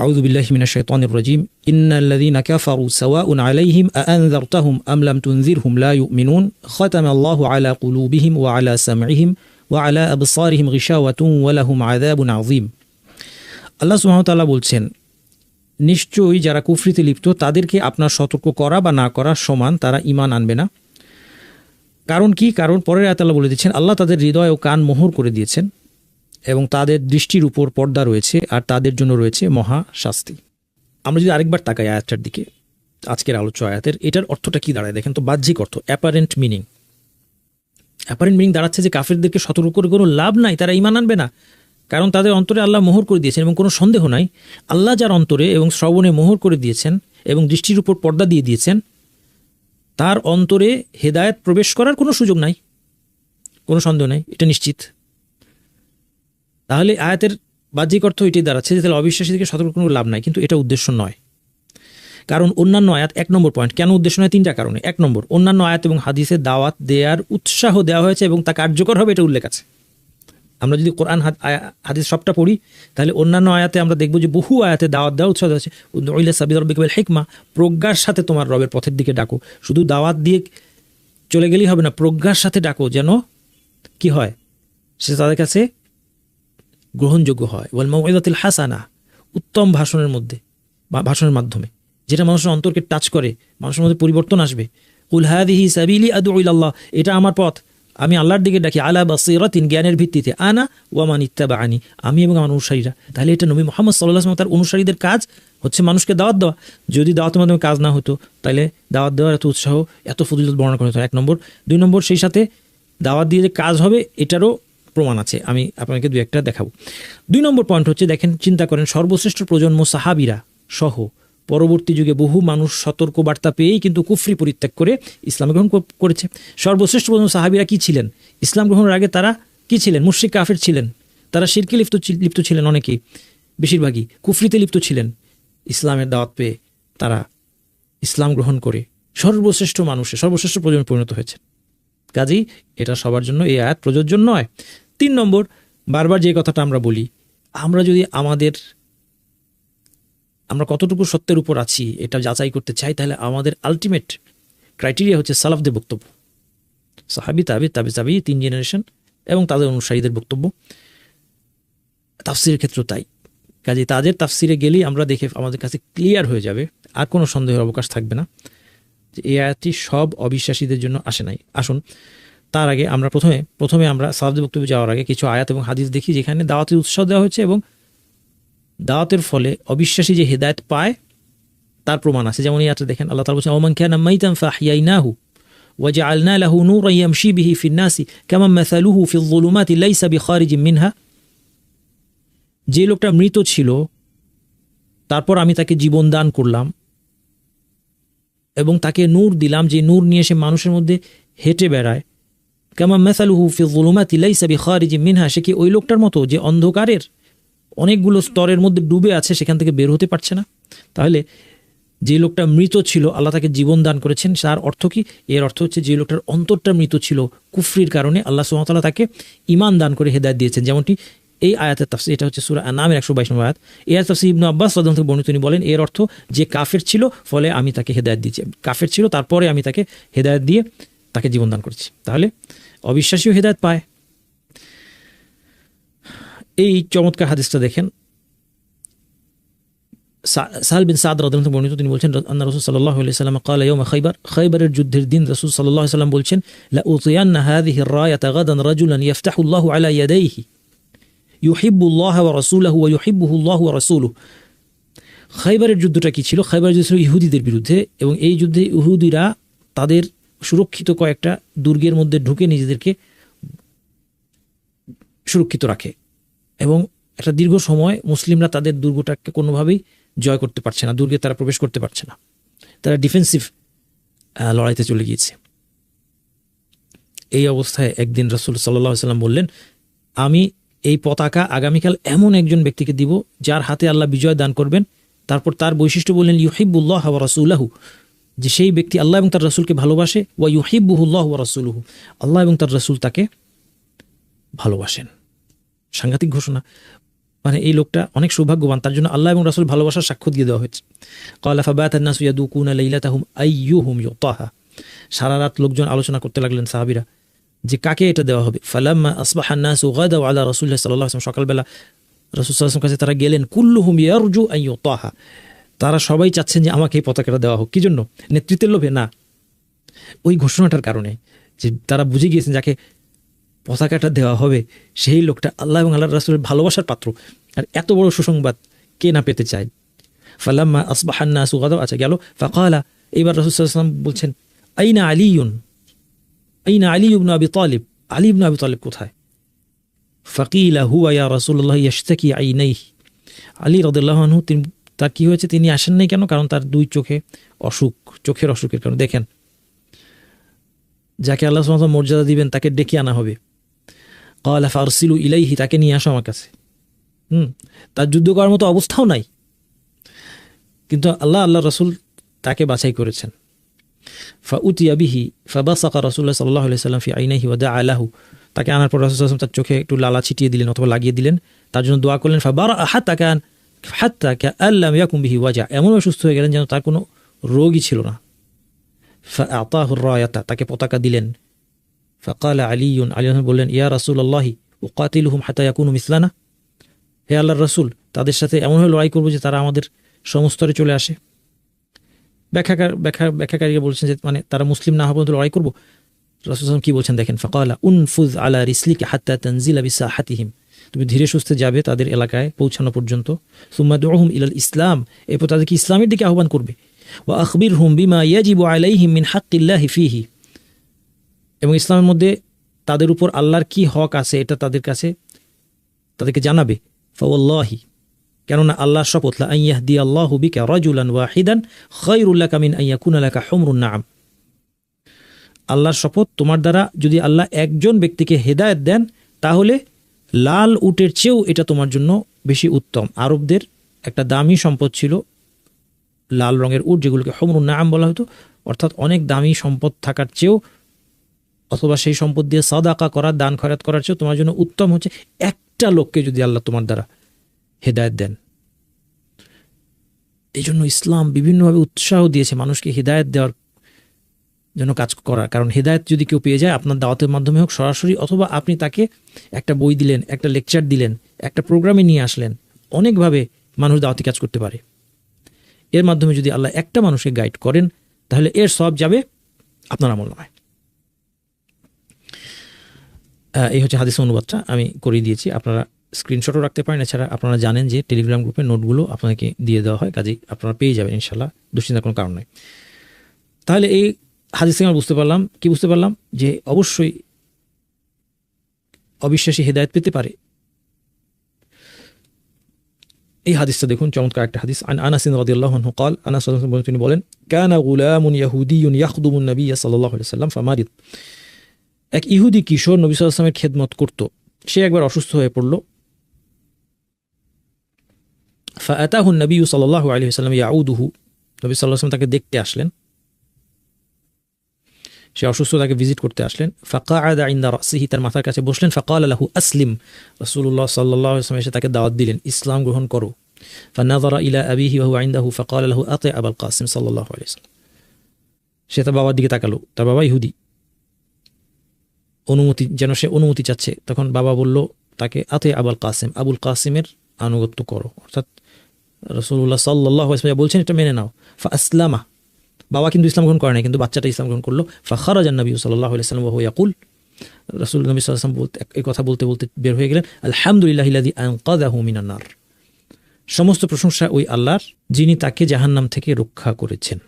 আউযু বিল্লাহি মিনাশ শাইতানির রাজীম ইন্নাল্লাযীনা কাফারু সাওয়াউন আলাইহিম আআনযারতাহুম আম লাম তুনযিরহুম লা ইউমিনুন খাতামাল্লাহু আলা কুলুবিহিম ওয়া আলা সামঈহিম ওয়া আলা আবসারিহিম গিশাওয়াতুন ওয়া লাহুম আযাবুন আযীম। আল্লাহ সুবহানাহু ওয়া তাআলা বলছেন, নিশ্চয়ই যারা কুফরিতে লিপ্ত তাদেরকে আপনার সতর্ক করা বা না করা সমান, তারা ঈমান আনবে না। কারণ কি? কারণ পরের আয়াতে আল্লাহ বলে দিচ্ছেন, আল্লাহ তাদের হৃদয় ও কান মোহর করে দিয়েছেন এবং তাদের দৃষ্টির উপর পর্দা রয়েছে আর তাদের জন্য রয়েছে মহা শাস্তি। আমরা যদি আরেকবার তাকাই আয়াতটার দিকে, আজকের আলোচ্য আয়াতের, এটার অর্থটা কি দাঁড়ায় দেখেন তো। বাহ্যিক অর্থ, অ্যাপারেন্ট মিনিং দাঁড়াচ্ছে যে কাফেরদেরকে সতর্ক করে কোনো লাভ নাই, তারা ঈমান আনবে না। কারণ তাদের অন্তরে আল্লাহ মোহর করে দিয়েছেন এবং কোনো সন্দেহ নাই, আল্লাহ যার অন্তরে এবং শ্রবণে মোহর করে দিয়েছেন এবং দৃষ্টির উপর পর্দা দিয়ে দিয়েছেন, তার অন্তরে হেদায়েত প্রবেশ করার কোনো সুযোগ নাই, কোনো সন্দেহ নাই, এটা নিশ্চিত। তাহলে আয়াতের বাহ্যিক অর্থ এটাই দাঁড়াচ্ছে যে তাহলে অবিশ্বাসীদেরকে সতর্ক কোনো লাভ নাই, কিন্তু এটা উদ্দেশ্য নয়। কারণ অন্যান্য আয়াত, 1 নম্বর পয়েন্ট, কেন উদ্দেশ্য নয়? 3টা কারণে। 1 নম্বর, অন্যান্য আয়াত এবং হাদিসে দাওয়াত দেওয়ার উৎসাহ দেওয়া হয়েছে এবং তা কার্যকর হবে, এটা উল্লেখ আছে। আমরা যদি কোরআন হাদিস সবটা পড়ি, তাহলে অন্যান্য আয়াতে আমরা দেখব যে বহু আয়াতে দাওয়াত দেওয়া উৎসাহ দেওয়া হচ্ছে। উদউ ইলা সাবিলি রাব্বিকা বিল হিকমা, প্রজ্ঞার সাথে তোমার রবের পথের দিকে ডাকো। শুধু দাওয়াত দিয়ে চলে গেলেই হবে না, প্রজ্ঞার সাথে ডাকো, যেন কি হয়, সে তাদের কাছে গ্রহণযোগ্য হয়। ওয়াল মাউইযাতিল হাসানা, উত্তম ভাষণের মধ্যে বা ভাষণের মাধ্যমে, যেটা মানুষের অন্তরকে টাচ করে, মানুষের মধ্যে পরিবর্তন আসবে। কুল হাযিহি সাবিলি আদউ ইলাল্লাহ, এটা আমার পথ, আমি আল্লাহর দিকে ডাকি, আলা বাসীরাতিন, জ্ঞানের ভিত্তিতে, আনা ওয়া মান ইত্তাবাআনি, আমি এবং আমার অনুসারীরা। তাহলে এটা নবী মুহাম্মদ সাল্লাল্লাহু আলাইহি ওয়াসাল্লাম তার অনুসারীদের কাজ হচ্ছে মানুষকে দাওয়াত দেওয়া। যদি দাওয়াতের মাধ্যমে কাজ না হতো, তাহলে দাওয়াত দেওয়ার এত উৎসাহ, এত ফজিলত বর্ণনা করা হতো। 1 নম্বর। 2 নম্বর, সেই সাথে দাওয়াত দিয়ে যে কাজ হবে এটারও প্রমাণ আছে, আমি আপনাকে 2-1টা দেখাবো। 2 নম্বর পয়েন্ট হচ্ছে, দেখেন, চিন্তা করেন, সর্বশ্রেষ্ঠ প্রজন্ম সাহাবীরা সহ পরবর্তী যুগে বহু মানুষ সতর্ক বার্তা পেয়েই কিন্তু কুফরি পরিত্যাগ করে ইসলাম গ্রহণ করেছে। সর্বশ্রেষ্ঠ প্রজন্ম সাহাবীরা কি ছিলেন? ইসলাম গ্রহণের আগে তারা কি ছিলেন? মুশরিক কাফের ছিলেন, তারা শিরকে লিপ্ত ছিলেন, অনেকেই, বেশিরভাগই কুফরিতে লিপ্ত ছিলেন। ইসলামের দাওয়াত পেয়ে তারা ইসলাম গ্রহণ করে সর্বশ্রেষ্ঠ মানুষে, সর্বশ্রেষ্ঠ প্রজন্মে পরিণত হয়েছে। কাজেই এটা সবার জন্য এই আয়াত প্রযোজ্য নয়। 3 নম্বর, বারবার যে কথাটা আমরা বলি, আমরা যদি আমরা কতটুকু সত্যের উপর আছি এটা যাচাই করতে চাই, তাহলে আমাদের আলটিমেট ক্রাইটেরিয়া হচ্ছে সালাফদের বক্তব্য, সাহাবী, তাবি, 3 জেনারেশন এবং তাদের অনুসারীদের বক্তব্য। তাফসিরের ক্ষেত্রে তাই। কাজে তাদের তাফসিরে গেলেই আমরা দেখে আমাদের কাছে ক্লিয়ার হয়ে যাবে, আর কোনো সন্দেহের অবকাশ থাকবে না যে এই আয়াতটি সব অবিশ্বাসীদের জন্য আসে নাই। আসুন, তার আগে আমরা প্রথমে আমরা সালাফদের বক্তব্যে যাওয়ার আগে কিছু আয়াত এবং হাদিস দেখি যেখানে দাওয়াতের উৎসাহ দেওয়া হয়েছে এবং দাওয়াতের ফলে অবিশ্বাসী যে হেদায়েত পায় তার প্রমাণ আছে। যেমন এই আয়াতে দেখেন, আল্লাহ তাআলা বলেছেন, ওমান কানা মাইতান ফাহইয়াইনাহু ওয়া জাআলনা লাহু নূরান ইয়ামশি বিহি ফিন নাসি কামা মাসালুহু ফিল যুলুমাতি লাইসা বিখারিজিম মিনহা। যে লোকটা মৃত ছিল, তারপর আমি তাকে জীবন দান করলাম এবং তাকে নূর দিলাম, যে নূর নিয়ে সে মানুষের মধ্যে হেঁটে বেড়ায়। কামা মাসালুহু ফিল যুলুমাতি লাইসা বিখারিজিম মিনহা, সে কি ওই লোকটার মতো যে অন্ধকারের অনেকগুলো স্তরের মধ্যে ডুবে আছে, সেখান থেকে বের হতে পারছে না? তাহলে যে লোকটা মৃত ছিল, আল্লাহ তাকে জীবন দান করেছেন, তার অর্থ কি? এর অর্থ হচ্ছে যে লোকটার অন্তরটা মৃত ছিল কুফরির কারণে, আল্লাহ সুবহানাহু ওয়া তাআলা তাকে ঈমান দান করে হেদায়েত দিয়েছেন। যেমনটি এই আয়াতের তাফসীর, এটা হচ্ছে সূরা আন-নামের 122 নম্বর আয়াত। এই আয়াত তাফসীর ইবনে আব্বাস রাদিয়াল্লাহু আনহু থেকে বর্ণিত, তিনি বলেন, এর অর্থ যে কাফের ছিল, ফলে আমি তাকে হেদায়েত দিয়েছি। কাফের ছিল, তারপরে আমি তাকে হেদায়েত দিয়ে তাকে জীবন দান করেছি। তাহলে অবিশ্বাসীও হেদায়েত পায়। এই চমৎকার হাদিসটা দেখেন, সাহাল বিন সাদ রাদিয়াল্লাহু আনহু বর্ণিত, তিনি বলছেন, আন্না রাসূল সাল্লাল্লাহু আলাইহি ওয়াসাল্লাম ক্বালা ইয়াউমা খায়বারের যুদ্ধের দিন রাসূল সাল্লাল্লাহু আলাইহি ওয়াসাল্লাম বলছেন, লা উতিয়ান্না হাযিহি আর-রায়াতা গাদান রাজুলান ইফতাহুল্লাহু আলা ইয়াদাইহি ইউহিব্বুল্লাহ ওয়া রাসূলুহু ওয়া ইউহিব্বুহুল্লাহু ওয়া রাসূলুহু। খায়বারের যুদ্ধটা কি ছিল? খায়বারের যুদ্ধ ছিল ইহুদিদের বিরুদ্ধে, এবং এই যুদ্ধে ইহুদিরা তাদের সুরক্ষিত কয়েকটা দুর্গের মধ্যে ঢুকে নিজেদেরকে সুরক্ষিত রাখে, এবং একটা দীর্ঘ সময় মুসলিমরা তাদের দুর্গটাকে কোনোভাবেই জয় করতে পারছে না, দুর্গে তারা প্রবেশ করতে পারছে না, তারা ডিফেন্সিভ লড়াইতে চলে গিয়েছে। এই অবস্থায় একদিন রাসূল সাল্লাল্লাহু আলাইহি ওয়াসাল্লাম বললেন, আমি এই পতাকা আগামীকাল এমন একজন ব্যক্তিকে দিব যার হাতে আল্লাহ বিজয় দান করবেন। তারপর তার বৈশিষ্ট্য বললেন, ইউহিব্বুল্লাহ ওয়া রাসূলুহু, যে সেই ব্যক্তি আল্লাহ এবং তার রাসূলকে ভালোবাসে, ওয়া ইউহিব্বুহুল্লাহ ওয়া রাসূলুহু, আল্লাহ এবং তার রাসূল তাকে ভালোবাসেন। সাংঘাতিক ঘোষণা। মানে এই লোকটা অনেক সৌভাগ্যবান, তার জন্য আল্লাহ এবং রাসূল ভালোবাসার সাক্ষ্য দিয়ে দেওয়া হয়েছে। ক্বালা ফাবাতান নাসু ইয়াদুকুনা লাইলাতাহুম আইয়ুহুম ইউতাহা, সারা রাত লোকজন আলোচনা করতে লাগলেন সাহাবীরা যে কাকে এটা দেওয়া হবে। ফালাম্মা আসবাহান নাসু গাদাউ আলা রাসূলিল্লাহ সাল্লাল্লাহু আলাইহি ওয়াসাল্লাম, সকালবেলা রাসূল সাল্লাল্লাহু আলাইহি ওয়াসাল্লামের কাছে তারা গেলেন। কুল্লুহুম ইয়ারজু আন ইউতাহা, তারা সবাই চাচ্ছেন যে আমাকে এই পতাকাটা দেওয়া হোক। কি জন্য? নেতৃত্বের লোভে না, ওই ঘোষণাটার কারণে, যে তারা বুঝে গিয়েছেন যাকে পতাকাটা দেওয়া হবে সেই লোকটা আল্লাহ এবং আল্লাহর রাসূলের ভালোবাসার পাত্র। আর এত বড় সুসংবাদ কে না পেতে চায়। ফালাম্মা আসবাহান নাসু গাদাউ, আচ্ছা গেল। ফাকালা, এইবার রাসূল সাল্লাল্লাহু আলাইহি ওয়াসাল্লাম বলছেন আইনা আলিয়ুন, আইনা আলী ইবনে আবি তালিব, আলী ইবনে আবি তালিব কোথায়? ফাকিলা হুয়া ইয়া রাসূলুল্লাহ ইয়াশতাকি আইনাইহি, আলী রাদিয়াল্লাহু আনহু, তার কি হয়েছে, তিনি আসেন নাই কেন? কারণ তার দুই চোখে অসুখ, চোখের অসুখের কারণে। দেখেন, যাকে আল্লাহ সুবহানাহু ওয়া তাআলা মর্যাদা দিবেন তাকে ডেকে আনা হবে। ক্বালা ফারসিলু ইলাইহি, তাকে নিয়ে আসো আমার কাছে। তার যুদ্ধ করার মতো অবস্থাও নাই, কিন্তু আল্লাহ রাসূল তাকে বাছাই করেছেন। ফাউতিয়া বিহি ফাবাসাকা রাসূলুল্লাহ সাল্লাল্লাহু আলাইহি ওয়াসাল্লাম ফি আইনাইহি ওয়া দাআ লাহু, তাকে আনার পর রাসূল সাল্লাল্লাহু আলাইহি ওয়াসাল্লাম তার চোখে একটু লালা ছিটিয়ে দিলেন অথবা লাগিয়ে দিলেন, তার জন্য দোয়া করলেন। ফাবারা হাত্তা কাআন লাম ইয়াকুন বিহি ওয়াজা, এমনভাবে সুস্থ হয়ে গেলেন যেন তার কোনো রোগই ছিল না। ফাআতাহু রায়াতা, তাকে পতাকা দিলেন। ফাকালা আলীউন, আলী বললেন ইয়া রাসূলুল্লাহি উকাতিলুহুম হাত্তা ইয়াকুনু মিসলানা, হে আল্লাহর রাসূল, তাদের সাথে এমনভাবে লড়াই করবো যে তারা আমাদের সমস্তরে চলে আসে। ব্যাখ্যাকারীরা বলছেন যে মানে তারা মুসলিম না হওয়া পর্যন্ত লড়াই করবো। রাসূল সাল্লাল্লাহু কি বলছেন দেখেন, ফাকালা উনফুজ আলা রিসলিকা হাত্তা তানজিলা বিসাহাতিহিম, তুমি ধীরে সুস্থে যাবে তাদের এলাকায় পৌঁছানো পর্যন্ত। সুম্মা দুউহুম ইলাল ইসলাম, এরপর তাদেরকে ইসলামের দিকে আহ্বান করবে। ওয়া আখবিরহুম বিমা ইয়াজিবু আলাইহিম মিন হাক্কিল্লাহি ফিহি, এবং ইসলামের মধ্যে তাদের উপর আল্লাহর কি হক আছে এটা তাদেরকে জানাবে। ফাওয়াল্লাহি, কেননা আল্লাহর শপথ, লা আন ইয়াহদিয়াল্লাহু বিকা রাজুলান ওয়াহিদান খায়রুল লাকা মিন আন ইয়াকুনা লাকা হুমরুন নাআম, আল্লাহর শপথ, তোমার দ্বারা যদি আল্লাহ একজন ব্যক্তিকে হেদায়েত দেন তাহলে লাল উটের চেয়েও এটা তোমার জন্য বেশি উত্তম। আরবদের একটা দামি সম্পদ ছিল লাল রঙের উট, যেগুলোকে হুমরুন নাআম বলা হতো, অর্থাৎ অনেক দামি সম্পদ থাকার চেয়েও অথবা সেই সম্পদ দিয়ে সাদাকা করা, দান খয়রাত করার চেয়েও তোমার জন্য উত্তম হচ্ছে একটা লোককে যদি আল্লাহ তোমার দ্বারা হেদায়েত দেন। এই জন্য ইসলাম বিভিন্নভাবে উৎসাহ দিয়েছে মানুষকে হেদায়েত দেওয়ার জন্য কাজ করা। কারণ হেদায়েত যদি কেউ পেয়ে যায় আপনার দাওয়াতের মাধ্যমে হোক সরাসরি, অথবা আপনি তাকে একটা বই দিলেন, একটা লেকচার দিলেন, একটা প্রোগ্রামে নিয়ে আসলেন, অনেকভাবে মানুষ দাওয়াতি কাজ করতে পারে। এর মাধ্যমে যদি আল্লাহ একটা মানুষকে গাইড করেন তাহলে এর সওয়াব যাবে আপনার আমলনামায়। এই হচ্ছে হাদিসের অনুবাদটা আমি করিয়ে দিয়েছি, আপনারা স্ক্রিনশটও রাখতে পারেন। এছাড়া আপনারা জানেন যে টেলিগ্রাম গ্রুপে নোটগুলো আপনাকে দিয়ে দেওয়া হয়, কাজেই আপনারা পেয়ে যাবেন ইনশাল্লাহ, দুশ্চিন্তার কোনো কারণ নেই। তাহলে এই হাদিস থেকে আমরা বুঝতে পারলাম যে অবশ্যই অবিশ্বাসী হেদায়েত পেতে পারে। এই হাদিসটা দেখুন, চমৎকার একটা হাদিস। আনাস রাদিয়াল্লাহু আনহু قال, আনাস রাদিয়াল্লাহু আনহু তিনি বলেন, কানা গুলামুন ইয়াহুদিয়ুন ইয়াখদুমুন নবী সাল্লাল্লাহু আলাইহি ওয়াসাল্লাম ফামারিদ, এক ইহুদি কিশোর নবী সাল্লাল্লাহু আলাইহি ওয়াসাল্লামের খেদমত করত, সে একবার অসুস্থ হয়ে পড়ল। ফাআতাহু নবী সাল্লাল্লাহু আলাইহি ওয়াসাল্লাম ইয়াউদুহু, নবী সাল্লাল্লাহু আলাইহি ওয়াসাল্লাম তাকে দেখতে আসলেন, সে অসুস্থ, তাকে ভিজিট করতে আসলেন। ফাকাআদা ইনদা রাসিহি, তার মাথার কাছে বসলেন। ফাকালা লাহু আসলিম, রাসূলুল্লাহ সাল্লাল্লাহু আলাইহি ওয়াসাল্লাম এসে তাকে দাওয়াত দিলেন, ইসলাম গ্রহণ করো। ফানাযারা ইলা আবিহি ওয়া হুয়া ইনদাহু ফাকালা লাহু আতি আবুল কাসিম সাল্লাল্লাহু আলাইহি ওয়াসাল্লাম, সে তার বাবার দিকে তাকালো, তার বাবা ইহুদি, সে অনুমতি চাচ্ছে। তখন বাবা বলল তাকে আতি আবুল কাসিম, আবুল কাসিমের আনুগত্য করো, অর্থাৎ রাসূলুল্লাহ সাল্লাল্লাহু আলাইহি ওয়াসাল্লাম বলছেন এটা মেনে নাও। ফাআসলামা, বাবা কিন্তু ইসলাম গ্রহণ করে নাই, কিন্তু বাচ্চাটা ইসলাম গ্রহণ করলো। ফাখারাজান নবী সাল্লাল্লাহু আলাইহি ওয়াসাল্লাম ওয়া হুয়া ইয়াকুল, রাসূল নবী সাল্লাল্লাহু আলাইহি ওয়াসাল্লাম এই কথা বলতে বলতে বের হয়ে গেলেন, আলহামদুলিল্লাহিল্লাযী আনকাযাহু মিনান নার, সমস্ত প্রশংসা ওই আল্লাহর যিনি তাকে জাহান্নাম থেকে রক্ষা করেছেন।